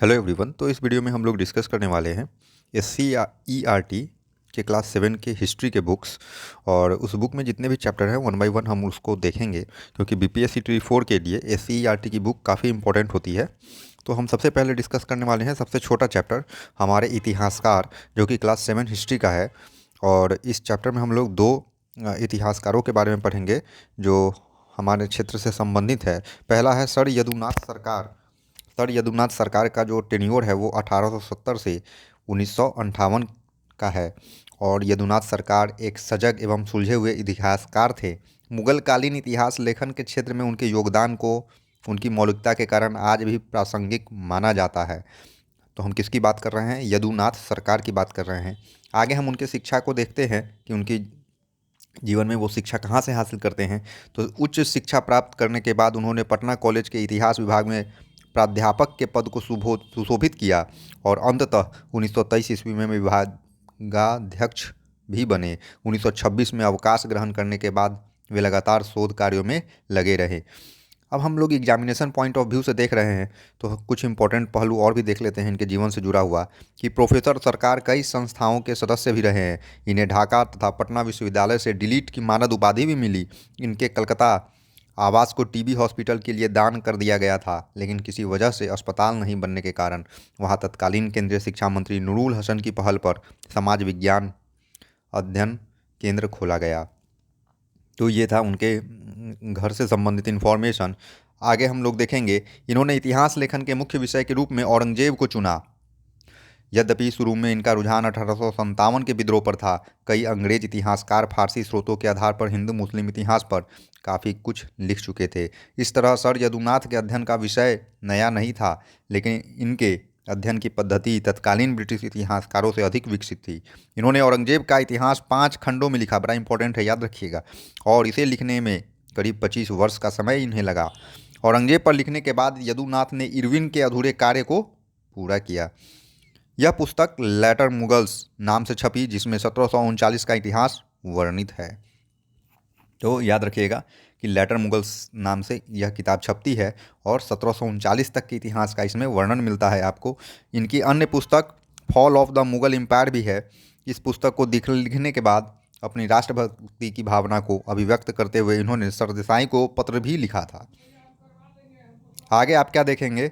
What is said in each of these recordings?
Hello everyone. तो इस video में हम लोग डिस्कस करने वाले हैं SCERT के क्लास 7 के हिस्ट्री के बुक्स। और उस बुक में जितने भी चैप्टर हैं वन बाय वन हम उसको देखेंगे, क्योंकि BPSC T 4 के लिए SCERT की बुक काफ़ी इंपॉर्टेंट होती है। तो हम सबसे पहले डिस्कस करने वाले हैं सबसे छोटा चैप्टर, हमारे इतिहासकार, जो कि क्लास 7 हिस्ट्री का है। और इस चैप्टर में हम लोग दो इतिहासकारों के बारे में पढ़ेंगे जो हमारे क्षेत्र से संबंधित है। पहला है सर यदुनाथ सरकार। सर यदुनाथ सरकार का जो टेन्योर है वो 1870 से 1958 का है। और यदुनाथ सरकार एक सजग एवं सुलझे हुए इतिहासकार थे। मुगल कालीन इतिहास लेखन के क्षेत्र में उनके योगदान को उनकी मौलिकता के कारण आज भी प्रासंगिक माना जाता है। तो हम किसकी बात कर रहे हैं? यदुनाथ सरकार की बात कर रहे हैं। आगे हम उनके शिक्षा को देखते हैं कि उनकी जीवन में वो शिक्षा कहाँ से हासिल करते हैं। तो उच्च शिक्षा प्राप्त करने के बाद उन्होंने पटना कॉलेज के इतिहास विभाग में प्राध्यापक के पद को सुशोभित किया और अंततः 1923 ईस्वी में विभागाध्यक्ष भी बने। 1926 में अवकाश ग्रहण करने के बाद वे लगातार शोध कार्यों में लगे रहे। अब हम लोग एग्जामिनेशन पॉइंट ऑफ व्यू से देख रहे हैं तो कुछ इंपॉर्टेंट पहलू और भी देख लेते हैं इनके जीवन से जुड़ा हुआ, कि प्रोफेसर सरकार कई संस्थाओं के सदस्य भी रहे हैं। इन्हें ढाका तथा पटना विश्वविद्यालय से डिलीट की मानद उपाधि भी मिली। इनके कलकत्ता आवास को टीबी हॉस्पिटल के लिए दान कर दिया गया था, लेकिन किसी वजह से अस्पताल नहीं बनने के कारण वहाँ तत्कालीन केंद्रीय शिक्षा मंत्री नूरुल हसन की पहल पर समाज विज्ञान अध्ययन केंद्र खोला गया। तो ये था उनके घर से संबंधित इन्फॉर्मेशन। आगे हम लोग देखेंगे, इन्होंने इतिहास लेखन के मुख्य विषय के रूप में औरंगजेब को चुना। यद्यपि शुरू में इनका रुझान 1857 के विद्रोह पर था। कई अंग्रेज इतिहासकार फारसी स्रोतों के आधार पर हिंदू मुस्लिम इतिहास पर काफ़ी कुछ लिख चुके थे। इस तरह सर यदुनाथ के अध्ययन का विषय नया नहीं था, लेकिन इनके अध्ययन की पद्धति तत्कालीन ब्रिटिश इतिहासकारों से अधिक विकसित थी। इन्होंने औरंगजेब का इतिहास 5 खंडों में लिखा, बड़ा इंपॉर्टेंट है, याद रखिएगा। और इसे लिखने में करीब 25 वर्ष का समय इन्हें लगा। औरंगजेब पर लिखने के बाद यदुनाथ ने इरविन के अधूरे कार्य को पूरा किया। यह पुस्तक लेटर मुगल्स नाम से छपी, जिसमें 1739 का इतिहास वर्णित है। तो याद रखिएगा कि लेटर मुगल्स नाम से यह किताब छपती है और 1739 तक के इतिहास का इसमें वर्णन मिलता है आपको। इनकी अन्य पुस्तक fall of the Mughal empire भी है। इस पुस्तक को लिखने के बाद अपनी राष्ट्रभक्ति की भावना को अभिव्यक्त करते हुए इन्होंने सरदेसाई को पत्र भी लिखा था। आगे आप क्या देखेंगे,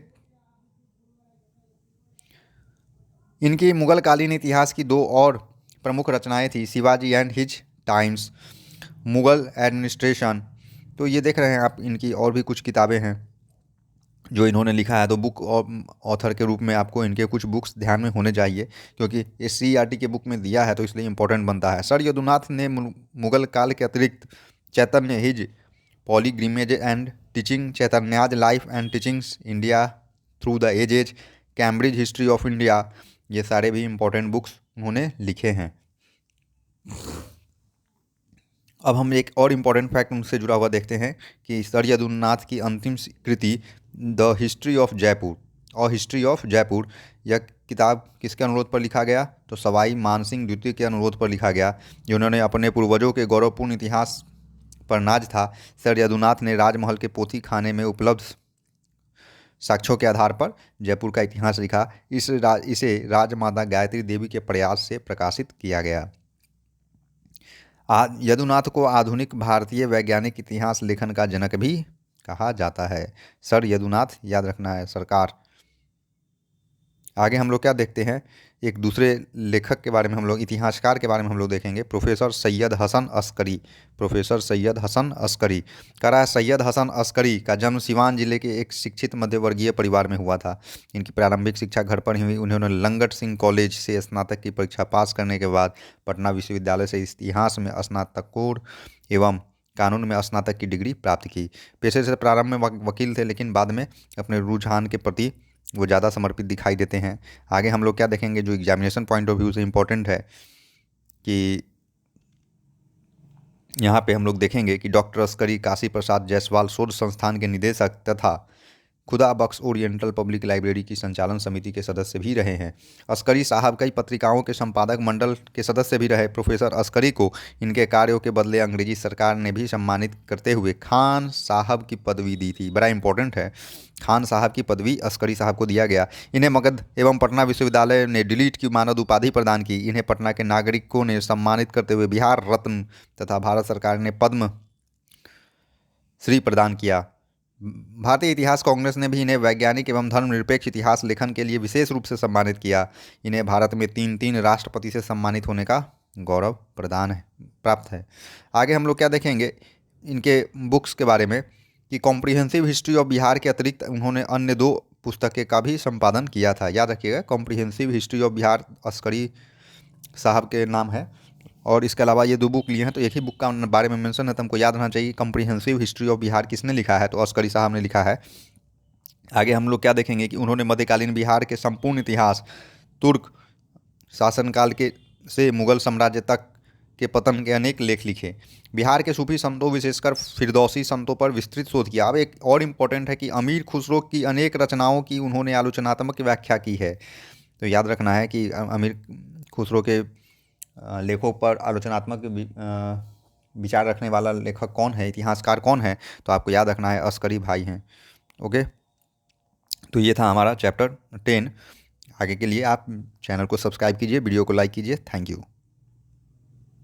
इनकी मुगल कालीन इतिहास की दो और प्रमुख रचनाएं थी, Shivaji and his times, Mughal administration. तो ये देख रहे हैं आप, इनकी और भी कुछ किताबें हैं जो इन्होंने लिखा है। तो बुक ऑथर के रूप में आपको इनके कुछ बुक्स ध्यान में होने चाहिए, क्योंकि SCERT के बुक में दिया है तो इसलिए इम्पोर्टेंट बनता है। सर यदुनाथ ने मुगल काल के अतिरिक्त Chaitanya his pilgrimage and teaching, Chaitanya's life and teachings India through the ages, Cambridge history of India, ये सारे भी इम्पोर्टेंट बुक्स उन्होंने लिखे हैं। अब हम एक और इम्पॉर्टेंट फैक्ट उनसे जुड़ा हुआ देखते हैं कि सर यदुनाथ की अंतिम कृति द हिस्ट्री ऑफ जयपुर और हिस्ट्री ऑफ जयपुर, यह किताब किसके अनुरोध पर लिखा गया? तो सवाई मानसिंह द्वितीय के अनुरोध पर लिखा गया, जिन्होंने अपने पूर्वजों के गौरवपूर्ण इतिहास पर नाज था। सर यदुनाथ ने राजमहल के पोथी खाने में उपलब्ध साक्ष्यों के आधार पर जयपुर का इतिहास लिखा। इसे राजमाता गायत्री देवी के प्रयास से प्रकाशित किया गया। यदुनाथ को आधुनिक भारतीय वैज्ञानिक इतिहास लेखन का जनक भी कहा जाता है। सर यदुनाथ याद रखना है, सरकार। आगे हम लोग क्या देखते हैं, एक दूसरे लेखक के बारे में, हम लोग इतिहासकार के बारे में हम लोग देखेंगे, प्रोफेसर सैयद हसन अस्करी। प्रोफेसर सैयद हसन अस्करी कह रहा है, सैयद हसन अस्करी का जन्म सिवान जिले के एक शिक्षित मध्यवर्गीय परिवार में हुआ था। इनकी प्रारंभिक शिक्षा घर पर ही हुई। उन्होंने लंगट सिंह कॉलेज से स्नातक की परीक्षा पास करने के बाद पटना विश्वविद्यालय से इतिहास में स्नातकोत्तर एवं कानून में स्नातक की डिग्री प्राप्त की। पेशे से प्रारंभ में वकील थे, लेकिन बाद में अपने रुझान के प्रति वो ज़्यादा समर्पित दिखाई देते हैं। आगे हम लोग क्या देखेंगे जो एग्जामिनेशन पॉइंट ऑफ व्यू से इम्पोर्टेंट है, कि यहाँ पे हम लोग देखेंगे कि डॉक्टर अस्करी काशी प्रसाद जायसवाल शोध संस्थान के निदेशक तथा खुदा बख्श ओरिएंटल पब्लिक लाइब्रेरी की संचालन समिति के सदस्य भी रहे हैं। अस्करी साहब कई पत्रिकाओं के संपादक मंडल के सदस्य भी रहे। प्रोफेसर अस्करी को इनके कार्यों के बदले अंग्रेजी सरकार ने भी सम्मानित करते हुए खान साहब की पदवी दी थी। बड़ा इंपॉर्टेंट है, खान साहब की पदवी अस्करी साहब को दिया गया। इन्हें मगध एवं पटना विश्वविद्यालय ने डिलीट की मानद उपाधि प्रदान की। इन्हें पटना के नागरिकों ने सम्मानित करते हुए बिहार रत्न तथा भारत सरकार ने पद्म श्री प्रदान किया। भारतीय इतिहास कांग्रेस ने भी इन्हें वैज्ञानिक एवं धर्मनिरपेक्ष इतिहास लेखन के लिए विशेष रूप से सम्मानित किया। इन्हें भारत में 3 राष्ट्रपति से सम्मानित होने का गौरव प्राप्त है। आगे हम लोग क्या देखेंगे इनके बुक्स के बारे में कि कॉम्प्रिहेंसिव हिस्ट्री ऑफ बिहार के अतिरिक्त उन्होंने अन्य 2 पुस्तकें का भी संपादन किया था। याद रखिएगा, comprehensive history of Bihar Askari साहब के नाम है, और इसके अलावा ये 2 बुक लिए हैं। तो एक ही बुक का बारे में मेंशन है तो हमको याद रहना चाहिए। कॉम्प्रिहेंसिव हिस्ट्री ऑफ बिहार किसने लिखा है? तो अस्करी साहब ने लिखा है। आगे हम लोग क्या देखेंगे कि उन्होंने मध्यकालीन बिहार के संपूर्ण इतिहास, तुर्क शासनकाल के से मुगल साम्राज्य तक के पतन के अनेक लेख लिखे। बिहार के सूफी संतों विशेषकर फिरदौसी संतों पर विस्तृत शोध किया। अब एक और इम्पोर्टेंट है कि अमीर खुसरो की अनेक रचनाओं की उन्होंने आलोचनात्मक व्याख्या की है। तो याद रखना है कि अमीर खुसरो के लेखों पर आलोचनात्मक विचार रखने वाला लेखक कौन है, इतिहासकार कौन है? तो आपको याद रखना है अस्करी भाई हैं। ओके, तो ये था हमारा चैप्टर 10। आगे के लिए आप चैनल को सब्सक्राइब कीजिए, वीडियो को लाइक कीजिए। Thank you.